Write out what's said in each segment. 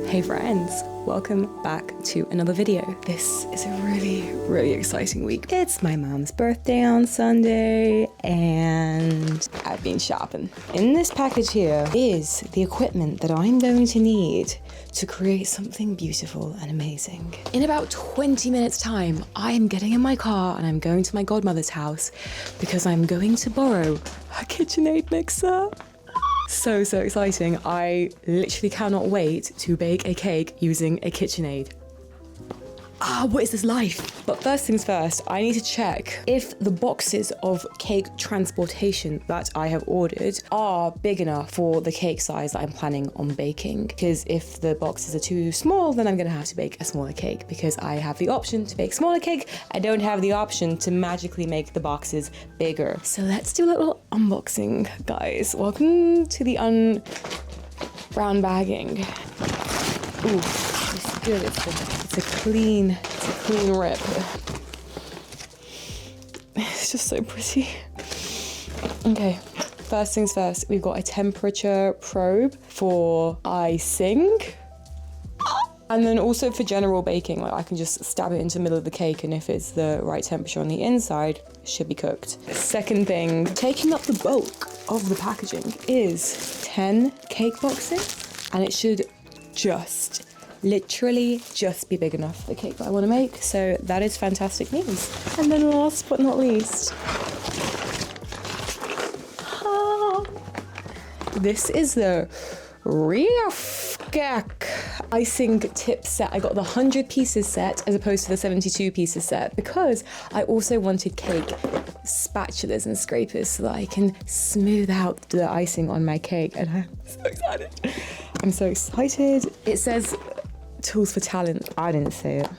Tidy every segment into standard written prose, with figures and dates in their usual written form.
Hey friends, welcome back to another video. This is a really exciting week. It's my mom's birthday on Sunday and I've been shopping. In this package here is the equipment that I'm going to need to create something beautiful and amazing. In about 20 minutes time, I am getting in my car and I'm going to my godmother's house because I'm going to borrow a KitchenAid mixer. So exciting. I literally cannot wait to bake a cake using a KitchenAid. What is this life? But first things first, I need to check if the boxes of cake transportation that I have ordered are big enough for the cake size that I'm planning on baking. Because if the boxes are too small, then I'm gonna have to bake a smaller cake because I have the option to bake smaller cake. I don't have the option to magically make the boxes bigger. So let's do a little unboxing, guys. Welcome to the brown bagging. Ooh, it's good. It's a clean rip. It's just so pretty. Okay, first things first, we've got a temperature probe for icing. And then also for general baking, like I can just stab it into the middle of the cake and if it's the right temperature on the inside, it should be cooked. Second thing, taking up the bulk of the packaging is 10 cake boxes and it should literally just be big enough for the cake that I want to make. So that is fantastic news. And then last but not least, this is the Riafgak icing tip set. I got the 100 pieces set as opposed to the 72 pieces set because I also wanted cake spatulas and scrapers so that I can smooth out the icing on my cake. And I'm so excited. I'm so excited. It says tools for talent. I didn't say it.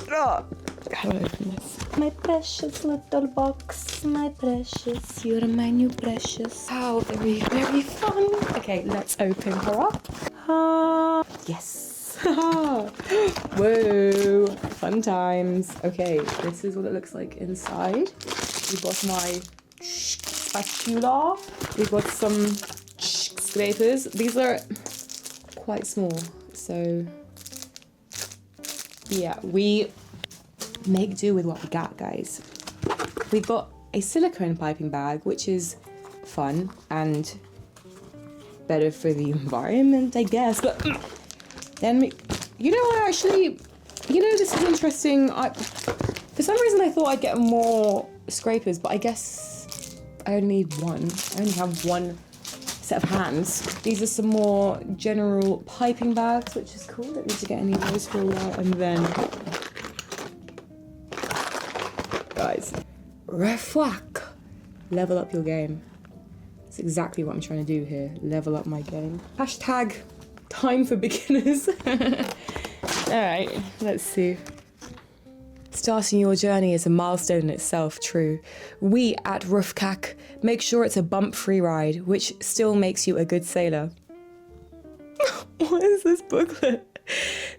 Oh, how do I open this? My precious little box, my precious, you're my new precious. How very fun. Okay, let's open her up. Yes. Whoa, fun times. Okay, this is what it looks like inside. We've got my spatula. We've got some scrapers. These are quite small, so yeah, we make do with what we got, guys. We've got a silicone piping bag, which is fun and better for the environment, I guess. But then this is interesting. For some reason I thought I'd get more scrapers, but I guess I only need one. I only have one set of hands. These are some more general piping bags, which is cool. Don't need to get any of those for a while. And then, guys, refwhack, level up your game. That's exactly what I'm trying to do here. Level up my game. Hashtag time for beginners. All right, let's see. Starting your journey is a milestone in itself, true. We at Rufkak make sure it's a bump-free ride, which still makes you a good sailor. What is this booklet?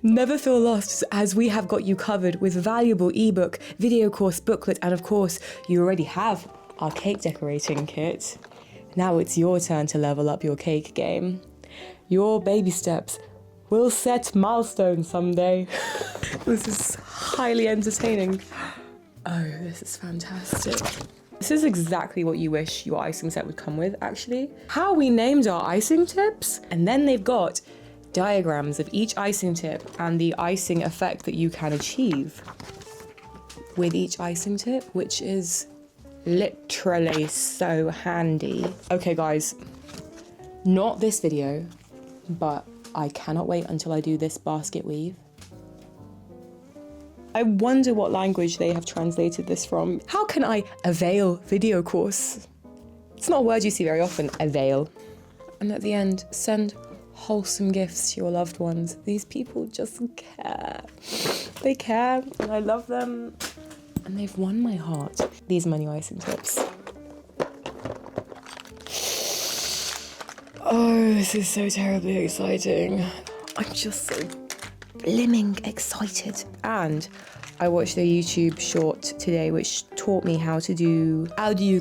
Never feel lost, as we have got you covered with valuable ebook, video course booklet, and of course, you already have our cake decorating kit. Now it's your turn to level up your cake game. Your baby steps will set milestones someday. This is highly entertaining. Oh, this is fantastic. This is exactly what you wish your icing set would come with, actually. How we named our icing tips, and then they've got diagrams of each icing tip and the icing effect that you can achieve with each icing tip, which is literally so handy. Okay, guys, not this video, but I cannot wait until I do this basket weave. I wonder what language they have translated this from. How can I avail video course? It's not a word you see very often, avail. And at the end, send wholesome gifts to your loved ones. These people just care. They care, and I love them. And they've won my heart. These are my new icing tips. Oh, this is so terribly exciting. I'm just so blimmin' excited. And I watched a YouTube short today which taught me how to do, how do you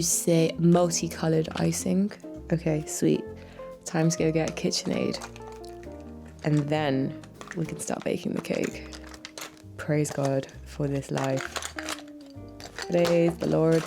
say, multicolored icing. Okay, sweet. Time to go get KitchenAid. And then we can start baking the cake. Praise God for this life. Praise the Lord.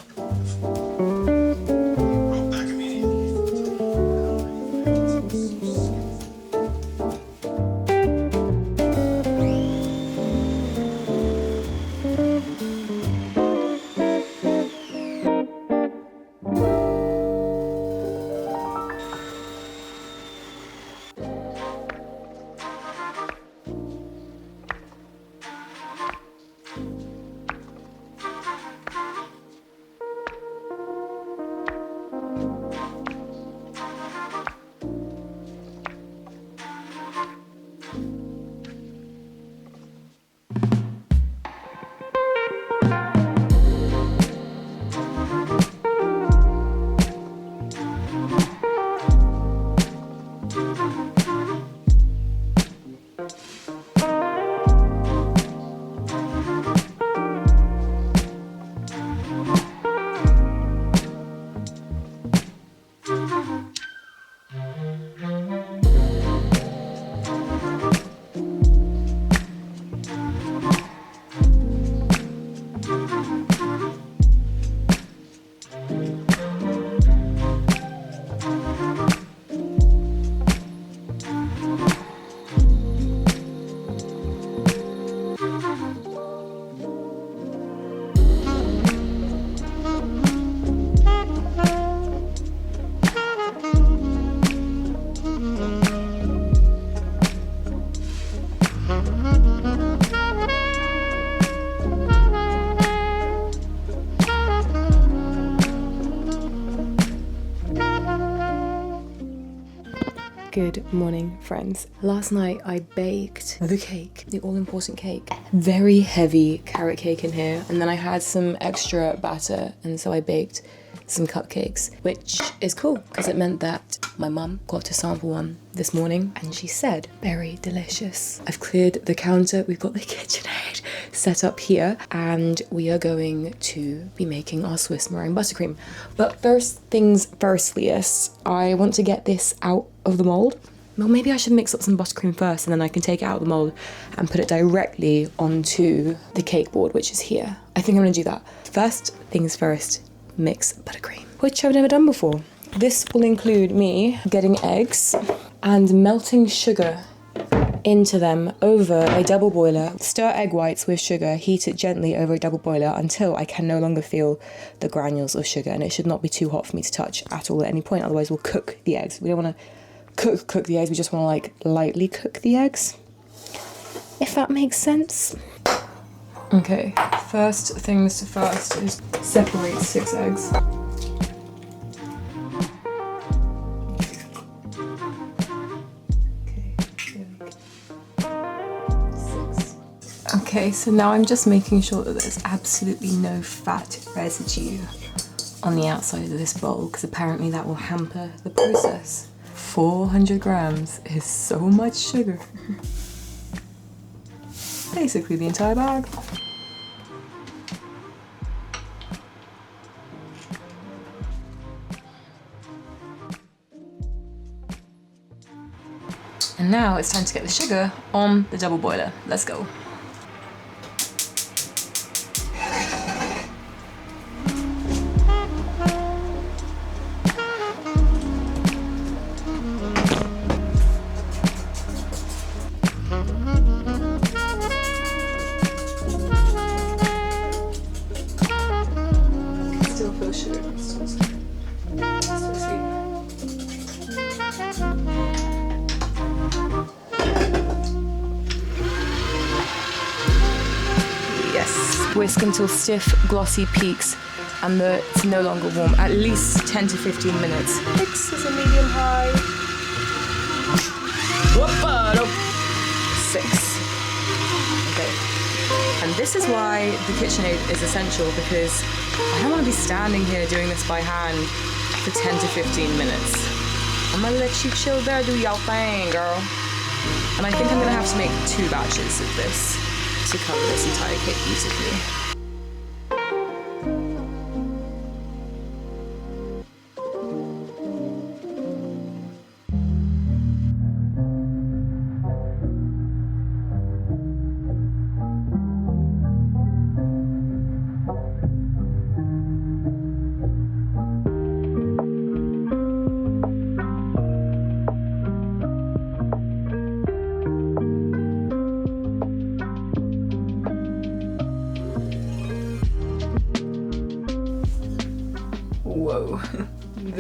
Good morning, friends. Last night I baked the cake, the all-important cake. Very heavy carrot cake in here, and then I had some extra batter, and so I baked some cupcakes, which is cool because it meant that my mum got to sample one this morning and she said, very delicious. I've cleared the counter, we've got the KitchenAid set up here, and we are going to be making our Swiss meringue buttercream. But first things firstliest, I want to get this out of the mold. Well, maybe I should mix up some buttercream first and then I can take it out of the mold and put it directly onto the cake board, which is here. I think I'm gonna do that. First things first, mix buttercream, which I've never done before. This will include me getting eggs and melting sugar into them over a double boiler. Stir egg whites with sugar, heat it gently over a double boiler until I can no longer feel the granules of sugar, and it should not be too hot for me to touch at all at any point, otherwise we'll cook the eggs. We don't want to cook the eggs, we just want to like lightly cook the eggs, if that makes sense. Okay, first things first is separate 6 eggs. Okay, so now I'm just making sure that there's absolutely no fat residue on the outside of this bowl, because apparently that will hamper the process. 400 grams is so much sugar. Basically the entire bag. And now it's time to get the sugar on the double boiler. Let's go. Still feel sugar. Still sweet. Whisk until stiff, glossy peaks and it's no longer warm. At least 10 to 15 minutes. Mix is a medium high. 6. Okay. And this is why the KitchenAid is essential, because I don't want to be standing here doing this by hand for 10 to 15 minutes. I'm gonna let you chill there, do your thing, girl. And I think I'm gonna have to make 2 batches of this to cover this entire cake beautifully.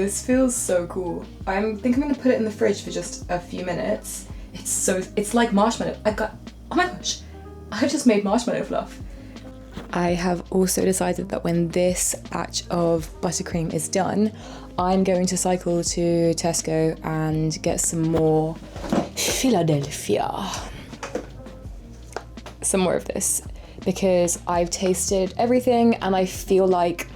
this feels so cool. I think I'm gonna put it in the fridge for just a few minutes. It's like marshmallow. Oh my gosh, I just made marshmallow fluff. I have also decided that when this batch of buttercream is done, I'm going to cycle to Tesco and get some more Philadelphia. Some more of this, because I've tasted everything and I feel like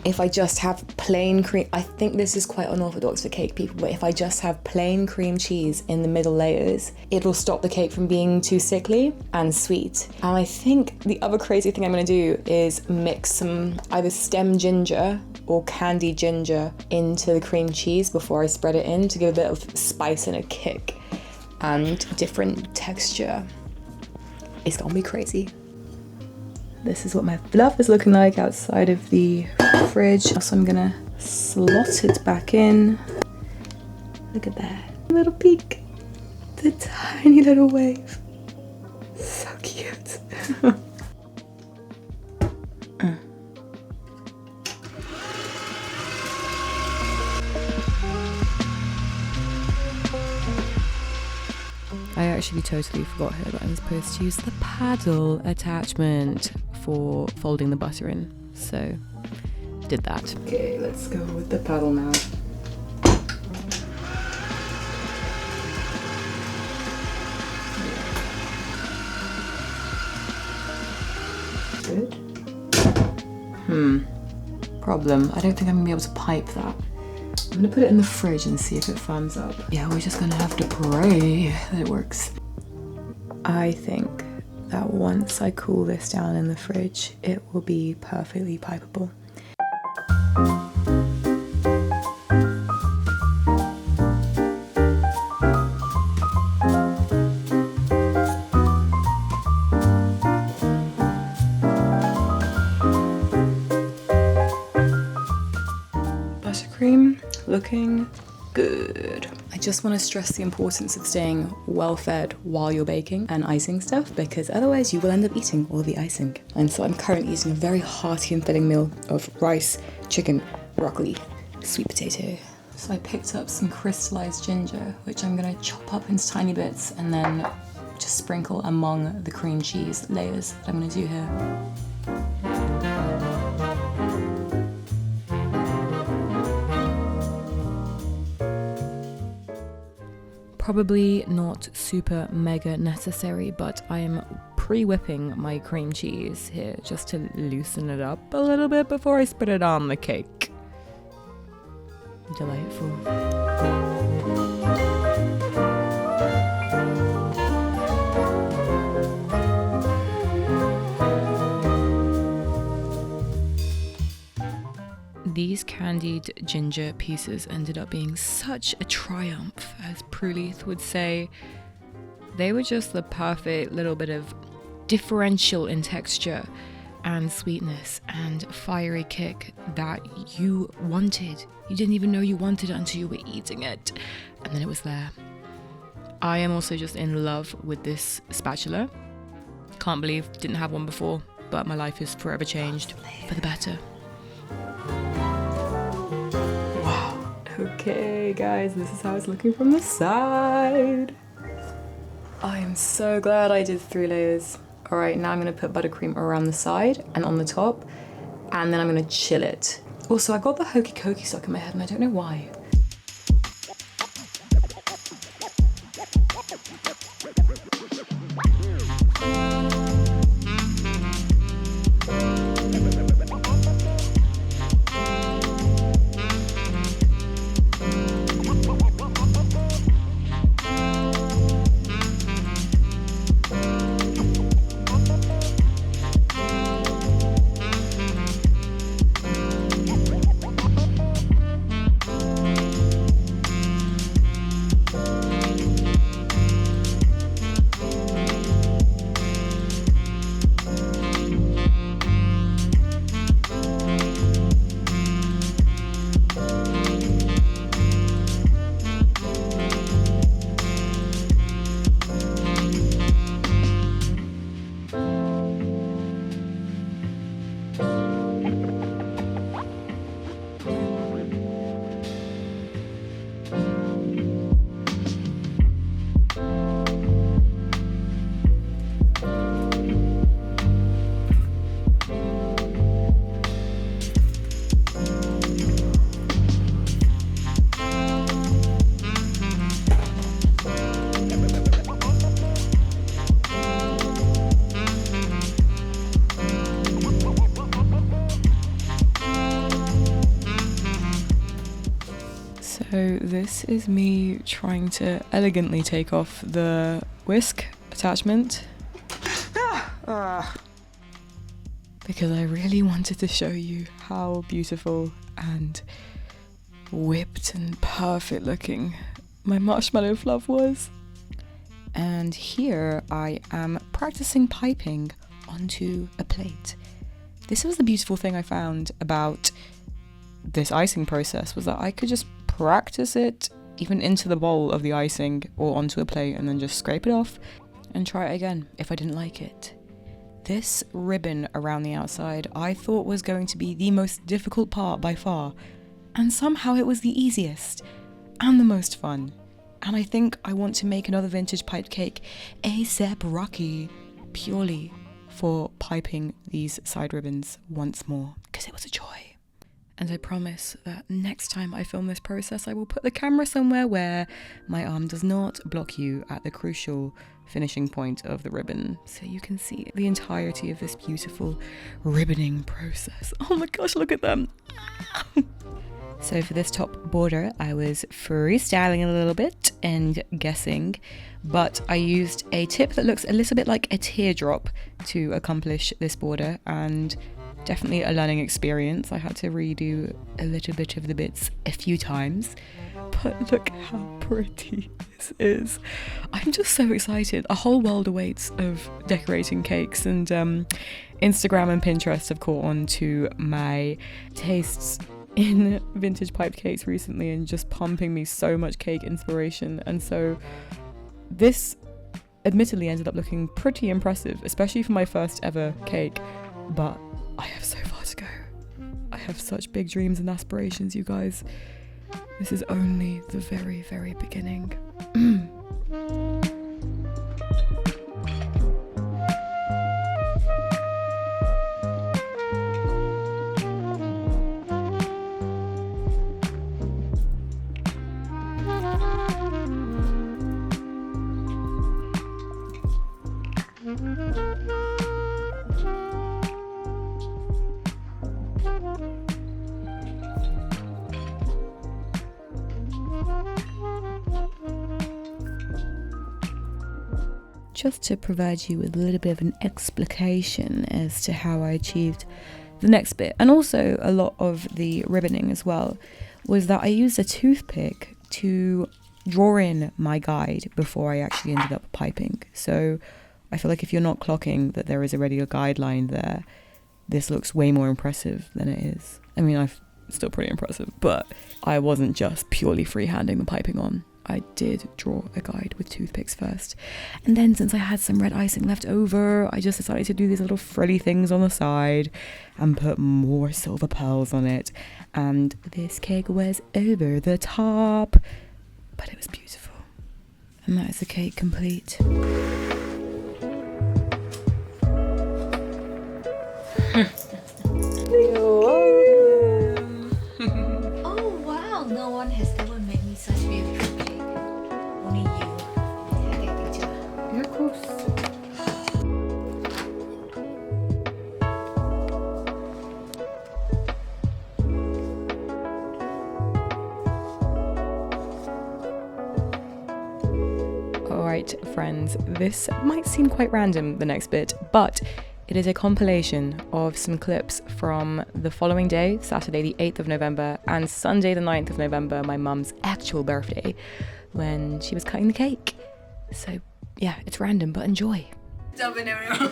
if I just have plain cream, I think this is quite unorthodox for cake people, but if I just have plain cream cheese in the middle layers, it'll stop the cake from being too sickly and sweet. And I think the other crazy thing I'm gonna do is mix some either stem ginger or candied ginger into the cream cheese before I spread it in to give a bit of spice and a kick and different texture. It's gonna be crazy. This is what my fluff is looking like outside of the fridge. So I'm gonna slot it back in. Look at that, little peek. The tiny little wave. So cute. I actually totally forgot here that I'm supposed to use the paddle attachment for folding the butter in, so did that. Okay, let's go with the paddle now. Good. Problem. I don't think I'm gonna be able to pipe that. I'm gonna put it in the fridge and see if it firms up. Yeah, we're just gonna have to pray that it works. I think that once I cool this down in the fridge, it will be perfectly pipeable. Buttercream looking good. I just want to stress the importance of staying well fed while you're baking and icing stuff, because otherwise you will end up eating all the icing. And so I'm currently eating a very hearty and filling meal of rice, chicken, broccoli, sweet potato. So I picked up some crystallized ginger, which I'm gonna chop up into tiny bits and then just sprinkle among the cream cheese layers that I'm gonna do here. Probably not super mega necessary, but I am pre-whipping my cream cheese here just to loosen it up a little bit before I spread it on the cake. Delightful. These candied ginger pieces ended up being such a triumph, as Pruleith would say. They were just the perfect little bit of differential in texture and sweetness and fiery kick that you wanted. You didn't even know you wanted it until you were eating it, and then it was there. I am also just in love with this spatula. Can't believe didn't have one before, but my life is forever changed for the better. Okay guys, this is how it's looking from the side. I am so glad I did 3 layers. All right, now I'm gonna put buttercream around the side and on the top, and then I'm gonna chill it. Also, I got the hokey cokey stuck in my head and I don't know why. So this is me trying to elegantly take off the whisk attachment. Because I really wanted to show you how beautiful and whipped and perfect looking my marshmallow fluff was. And here I am practicing piping onto a plate. This was the beautiful thing I found about this icing process, was that I could just practice it even into the bowl of the icing or onto a plate and then just scrape it off and try it again if I didn't like it. This ribbon around the outside I thought was going to be the most difficult part by far, and somehow it was the easiest and the most fun. And I think I want to make another vintage pipe cake ASAP Rocky purely for piping these side ribbons once more, because it was a joy. And I promise that next time I film this process, I will put the camera somewhere where my arm does not block you at the crucial finishing point of the ribbon, so you can see the entirety of this beautiful ribboning process. Oh my gosh, look at them. So for this top border, I was freestyling a little bit and guessing, but I used a tip that looks a little bit like a teardrop to accomplish this border, and definitely a learning experience. I had to redo a little bit of the bits a few times, but look how pretty this is. I'm just so excited. A whole world awaits of decorating cakes, and Instagram and Pinterest have caught on to my tastes in vintage piped cakes recently and just pumping me so much cake inspiration. And so this admittedly ended up looking pretty impressive, especially for my first ever cake, but I have so far to go. I have such big dreams and aspirations, you guys. This is only the very, very beginning. Just to provide you with a little bit of an explication as to how I achieved the next bit, and also a lot of the ribboning as well, was that I used a toothpick to draw in my guide before I actually ended up piping. So I feel like if you're not clocking that there is already a guideline there, this looks way more impressive than it is. I mean, I'm still pretty impressive, but I wasn't just purely freehanding the piping on. I did draw a guide with toothpicks first. And then since I had some red icing left over, I just decided to do these little frilly things on the side and put more silver pearls on it. And this cake was over the top, but it was beautiful. And that is the cake complete. Oh wow, no one has ever made me such beautiful cake. Only you. Can I take a picture? Yeah, of course. Alright, friends, this might seem quite random, the next bit, but it is a compilation of some clips from the following day, Saturday the 8th of November, and Sunday the 9th of November, my mum's actual birthday, when she was cutting the cake. So, yeah, it's random, but enjoy. Jumping everywhere.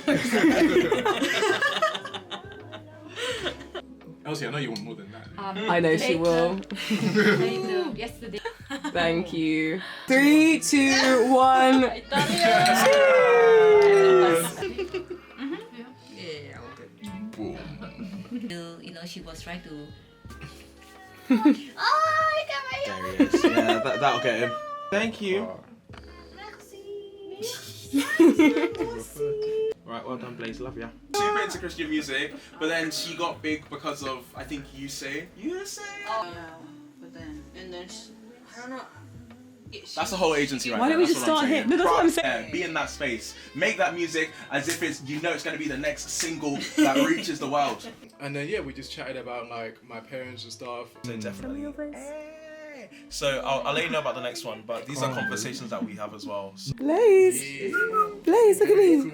Elsie, I know you want more than that. I know she will. Later, yesterday. Thank you. 3, 2, 1. Boom. You know, she was trying to. There he is. Yeah, that'll get him. Thank you. Right, well done, Blaze. Love ya. Super into Christian music, but then she got big because of, I think, You Say. Yeah, but then I don't know. That's the whole agency right Why there. don't we That's just what I'm start saying. here? No, that's what I'm saying. Yeah, be in that space. Make that music as if it's, you know, it's going to be the next single that reaches the world. And then yeah, we just chatted about like my parents and stuff. So definitely. So I'll let you know about the next one, but these are conversations that we have as well. So. Blaze! Blaze, look at me!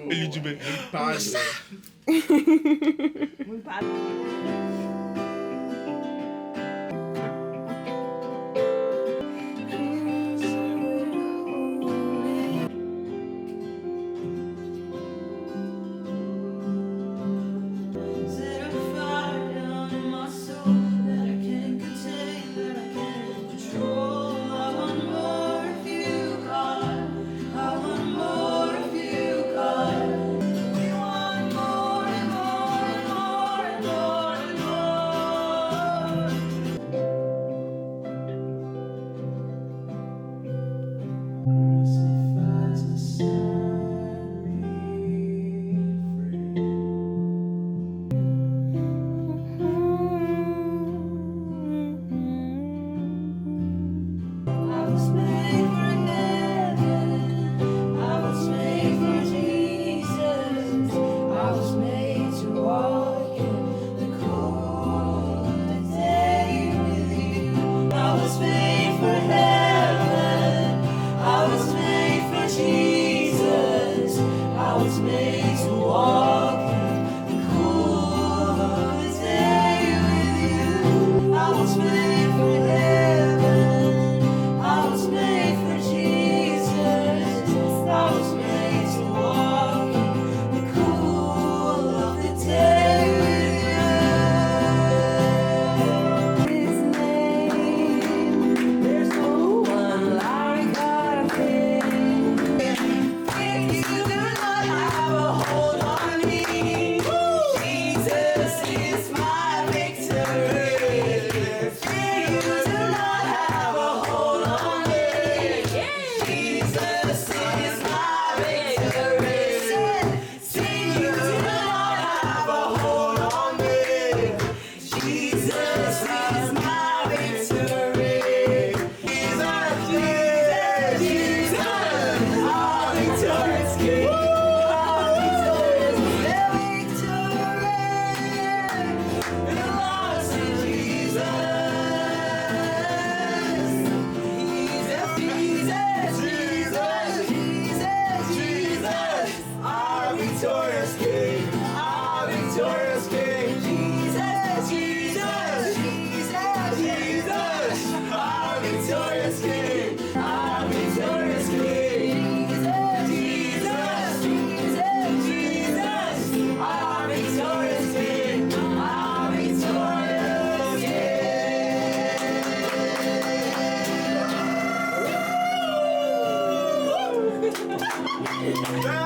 Yeah.